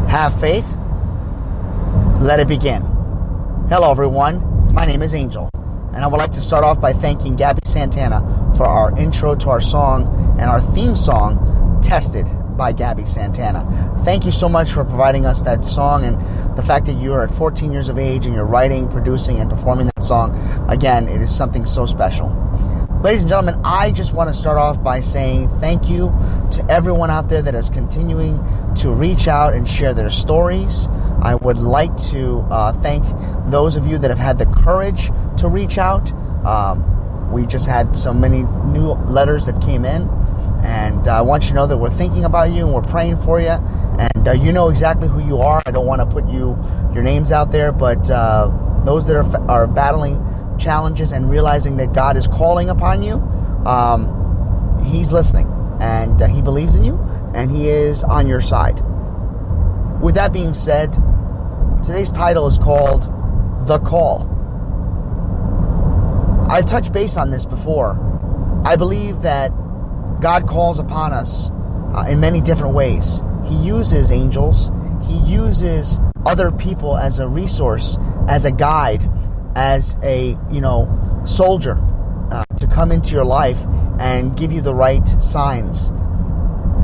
Have faith. Let it begin. Hello, everyone. My name is Angel, and I would like to start off by thanking GABBIE Santana for our intro to our song and our theme song, Tested by GABBIE Santana. Thank you so much for providing us that song, and the fact that you are at 14 years of age and you're writing, producing, and performing that song. Again, it is something so special. Ladies and gentlemen, I just want to start off by saying thank you to everyone out there that is continuing to reach out and share their stories. I would like to thank those of you that have had the courage to reach out. We just had so many new letters that came in, and I want you to know that we're thinking about you and we're praying for you, and you know exactly who you are. I don't want to put your names out there, but those that are battling challenges and realizing that God is calling upon you, He's listening, and He believes in you, and He is on your side. With that being said, today's title is called The Call. I've touched base on this before. I believe that God calls upon us in many different ways. He uses angels. He uses other people as a resource, as a guide, as a soldier to come into your life and give you the right signs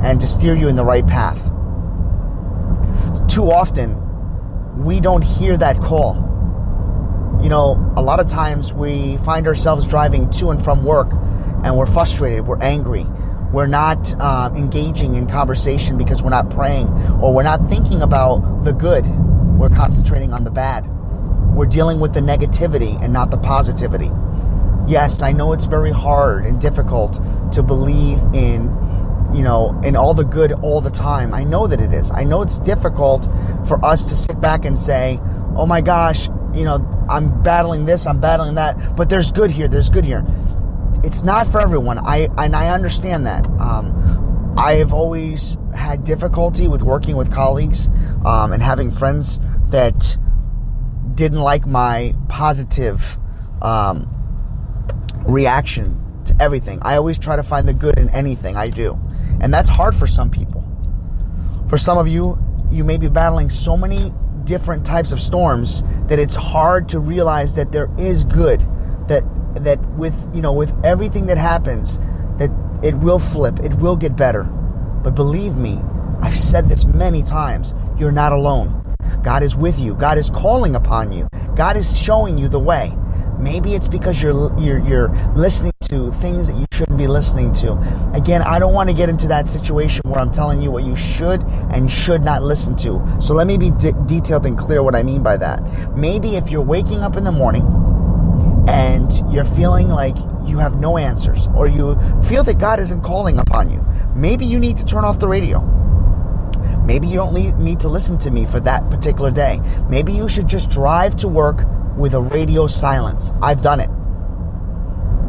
and to steer you in the right path. Too often, we don't hear that call. A lot of times we find ourselves driving to and from work and we're frustrated, we're angry, we're not engaging in conversation because we're not praying, or we're not thinking about the good, we're concentrating on the bad. We're dealing with the negativity and not the positivity. Yes, I know it's very hard and difficult to believe in all the good all the time. I know that it is. I know it's difficult for us to sit back and say, oh my gosh, I'm battling this, I'm battling that, but there's good here, there's good here. It's not for everyone. I understand that. I have always had difficulty with working with colleagues and having friends that didn't like my positive reaction to everything. I always try to find the good in anything I do. And that's hard for some people. For some of you, you may be battling so many different types of storms that it's hard to realize that there is good, that with everything that happens, that it will flip, it will get better. But believe me, I've said this many times, you're not alone. God is with you. God is calling upon you. God is showing you the way. Maybe it's because you're listening to things that you shouldn't be listening to. Again, I don't want to get into that situation where I'm telling you what you should and should not listen to. So let me be detailed and clear what I mean by that. Maybe if you're waking up in the morning and you're feeling like you have no answers, or you feel that God isn't calling upon you, maybe you need to turn off the radio. Maybe you don't need to listen to me for that particular day. Maybe you should just drive to work with a radio silence. I've done it.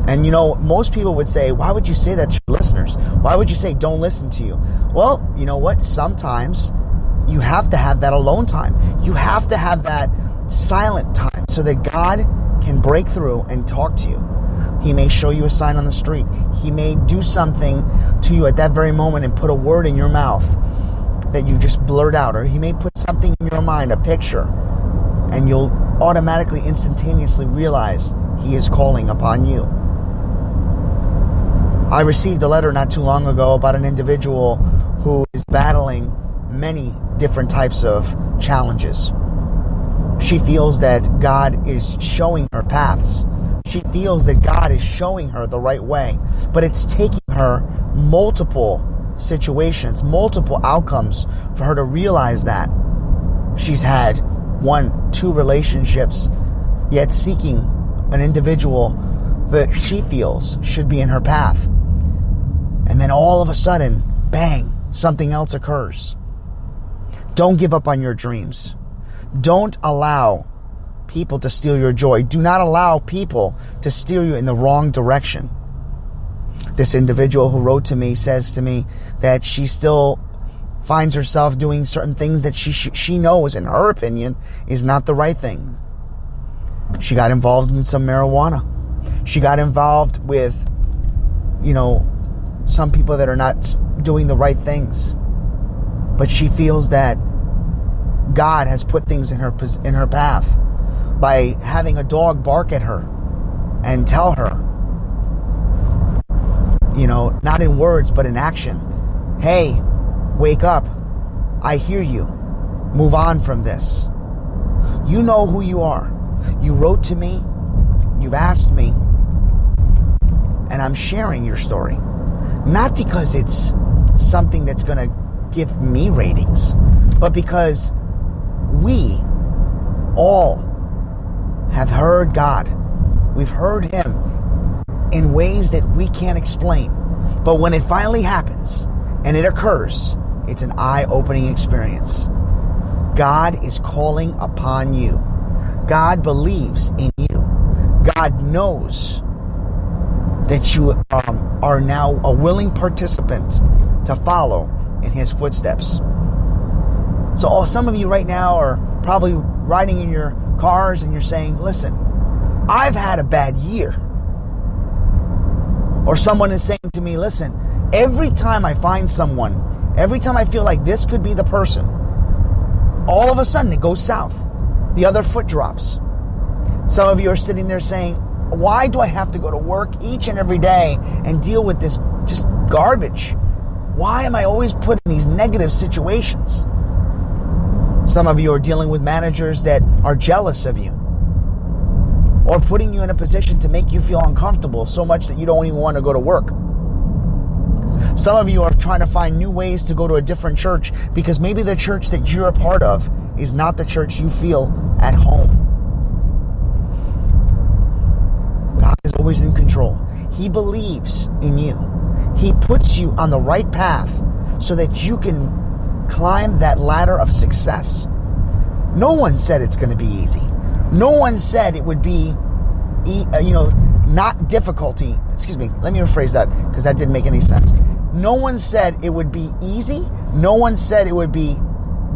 And most people would say, why would you say that to your listeners? Why would you say don't listen to you? Well, you know what? Sometimes you have to have that alone time. You have to have that silent time so that God can break through and talk to you. He may show you a sign on the street. He may do something to you at that very moment and put a word in your mouth that you just blurt out, or He may put something in your mind, a picture, and you'll automatically, instantaneously realize He is calling upon you. I received a letter not too long ago about an individual who is battling many different types of challenges. She feels that God is showing her paths. She feels that God is showing her the right way, but it's taking her multiple situations, multiple outcomes for her to realize that. She's had 1-2 relationships, yet seeking an individual that she feels should be in her path. And then all of a sudden, bang, something else occurs. Don't give up on your dreams. Don't allow people to steal your joy. Do not allow people to steer you in the wrong direction. This individual who wrote to me says to me that she still finds herself doing certain things that she knows, in her opinion, is not the right thing. She got involved in some marijuana. She got involved with, some people that are not doing the right things. But she feels that God has put things in her path by having a dog bark at her and tell her, not in words but in action, hey, wake up, I hear you, move on from this. You know who you are. You wrote to me, you've asked me, and I'm sharing your story. Not because it's something that's going to give me ratings, but because we all have heard God. We've heard Him in ways that we can't explain. But when it finally happens and it occurs, it's an eye-opening experience. God is calling upon you. God believes in you. God knows that you are now a willing participant to follow in His footsteps. So some of you right now are probably riding in your cars and you're saying, listen, I've had a bad year. Or someone is saying to me, listen, every time I find someone, every time I feel like this could be the person, all of a sudden it goes south. The other foot drops. Some of you are sitting there saying, why do I have to go to work each and every day and deal with this just garbage? Why am I always put in these negative situations? Some of you are dealing with managers that are jealous of you, or putting you in a position to make you feel uncomfortable so much that you don't even want to go to work. Some of you are trying to find new ways to go to a different church because maybe the church that you're a part of is not the church you feel at home. God is always in control. He believes in you. He puts you on the right path so that you can climb that ladder of success. No one said it's going to be easy. No one said it would be, not difficulty. Excuse me, let me rephrase that because that didn't make any sense. No one said it would be easy. No one said it would be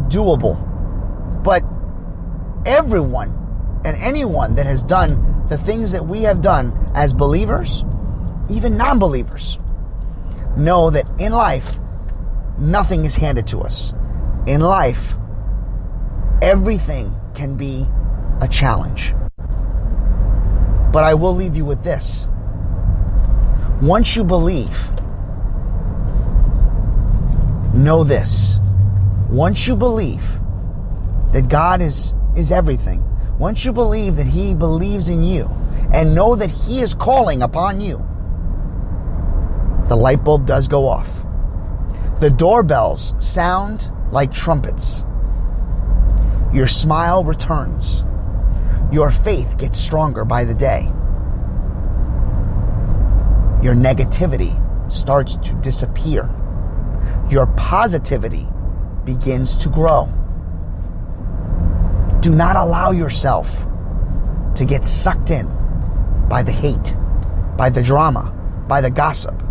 doable. But everyone and anyone that has done the things that we have done as believers, even non-believers, know that in life, nothing is handed to us. In life, everything can be a challenge. But I will leave you with this. Once you believe, know this. Once you believe that God is everything, once you believe that He believes in you, and know that He is calling upon you, the light bulb does go off. The doorbells sound like trumpets. Your smile returns. Your faith gets stronger by the day. Your negativity starts to disappear. Your positivity begins to grow. Do not allow yourself to get sucked in by the hate, by the drama, by the gossip.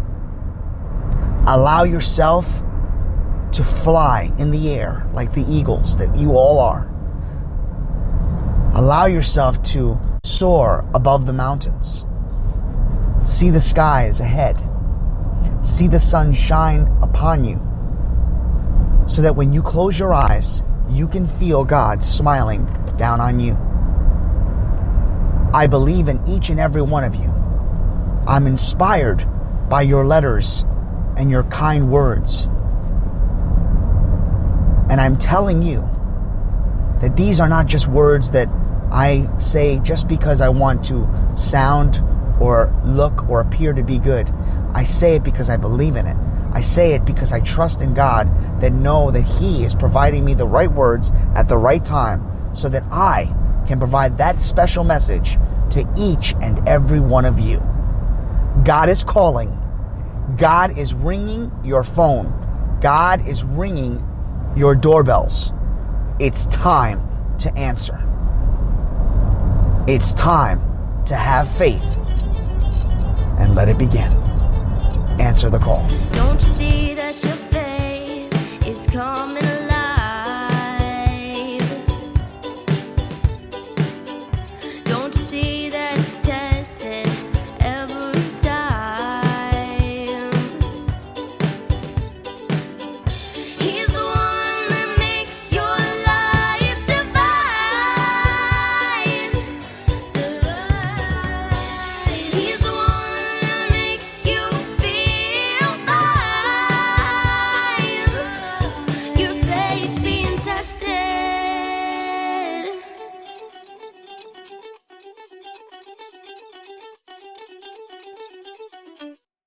Allow yourself to fly in the air like the eagles that you all are. Allow yourself to soar above the mountains. See the skies ahead. See the sun shine upon you, so that when you close your eyes, you can feel God smiling down on you. I believe in each and every one of you. I'm inspired by your letters and your kind words. And I'm telling you that these are not just words that I say just because I want to sound or look or appear to be good. I say it because I believe in it. I say it because I trust in God, that know that He is providing me the right words at the right time so that I can provide that special message to each and every one of you. God is calling. God is ringing your phone. God is ringing your doorbells. It's time to answer. It's time to have faith and let it begin. Answer the call. Don't you see